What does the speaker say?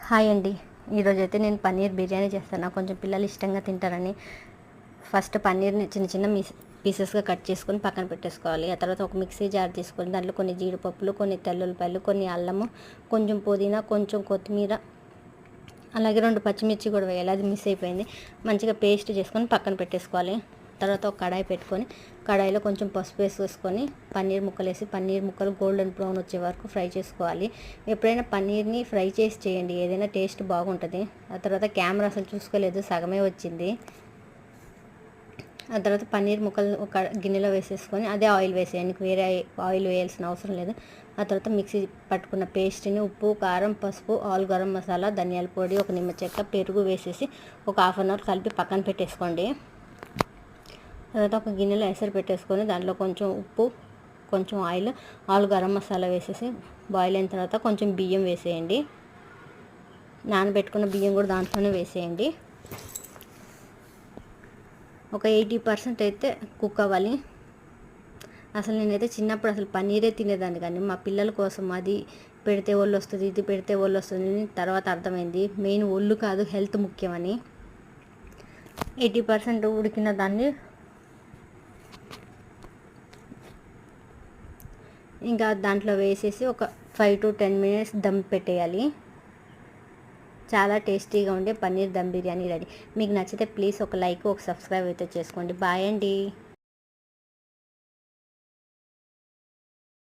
Hi అండి. ఈరోజైతే నేను పన్నీర్ బిర్యానీ చేస్తాను. కొంచెం పిల్లలు ఇష్టంగా తింటారని ఫస్ట్ పన్నీర్ని చిన్న చిన్న పీసెస్గా కట్ చేసుకొని పక్కన పెట్టేసుకోవాలి. ఆ తర్వాత ఒక మిక్సీ జార్ తీసుకొని దాంట్లో కొన్ని జీడిపప్పులు, కొన్ని తెల్లుల్లిపాయలు, కొన్ని అల్లము, కొంచెం పుదీనా, కొంచెం కొత్తిమీర, అలాగే 2 పచ్చిమిర్చి కూడా వేయాలి. అది మిస్ అయిపోయింది. మంచిగా పేస్ట్ చేసుకొని పక్కన పెట్టేసుకోవాలి. తర్వాత ఒక కడాయి పెట్టుకొని కడాయిలో కొంచెం పసుపు వేసుకొని పన్నీర్ ముక్కలు వేసి పన్నీర్ ముక్కలు గోల్డెన్ బ్రౌన్ వచ్చే వరకు ఫ్రై చేసుకోవాలి. ఎప్పుడైనా పన్నీర్ని ఫ్రై చేసి చేయండి, ఏదైనా టేస్ట్ బాగుంటుంది. ఆ తర్వాత కెమెరా అసలు చూసుకోలేదు, సగమే వచ్చింది. ఆ తర్వాత పన్నీర్ ముక్కలు ఒక గిన్నెలో వేసేసుకొని అదే ఆయిల్ వేసేయండి, వేరే ఆయిల్ వేయాల్సిన అవసరం లేదు. ఆ తర్వాత మిక్సీ పట్టుకున్న పేస్ట్ని ఉప్పు, కారం, పసుపు, ఆల్ గరం మసాలా, ధనియాల పొడి, ఒక నిమ్మ చెక్క, పెరుగు వేసేసి ఒక హాఫ్ అన్ అవర్ కలిపి పక్కన పెట్టేసుకోండి. తర్వాత ఒక గిన్నెలో ఎసరు పెట్టేసుకొని దాంట్లో కొంచెం ఉప్పు, కొంచెం ఆయిల్, ఆల్ గరం మసాలా వేసేసి బాయిల్ అయిన తర్వాత కొంచెం బియ్యం వేసేయండి. నానబెట్టుకున్న బియ్యం కూడా దాంట్లోనే వేసేయండి. ఒక 80% అయితే కుక్ అవ్వాలి. అసలు నేనైతే చిన్నప్పుడు అసలు పన్నీరే తినేదాన్ని, కానీ మా పిల్లల కోసం అది పెడితే ఒళ్ళు వస్తుంది, ఇది పెడితే ఒళ్ళు వస్తుంది. తర్వాత అర్థమైంది మెయిన్ ఒళ్ళు కాదు, హెల్త్ ముఖ్యమని. 80% ఉడికిన దాన్ని ఇంకా దాంట్లో వేసేసి ఒక 5 to 10 minutes దమ్ పెట్టేయాలి. చాలా టేస్టీగా ఉండే పన్నీర్ దమ్ బిర్యానీ రెడీ. మీకు నచ్చితే ప్లీజ్ ఒక లైక్, ఒక సబ్స్క్రైబ్ అయితే చేసుకోండి. బాయ్ అండి.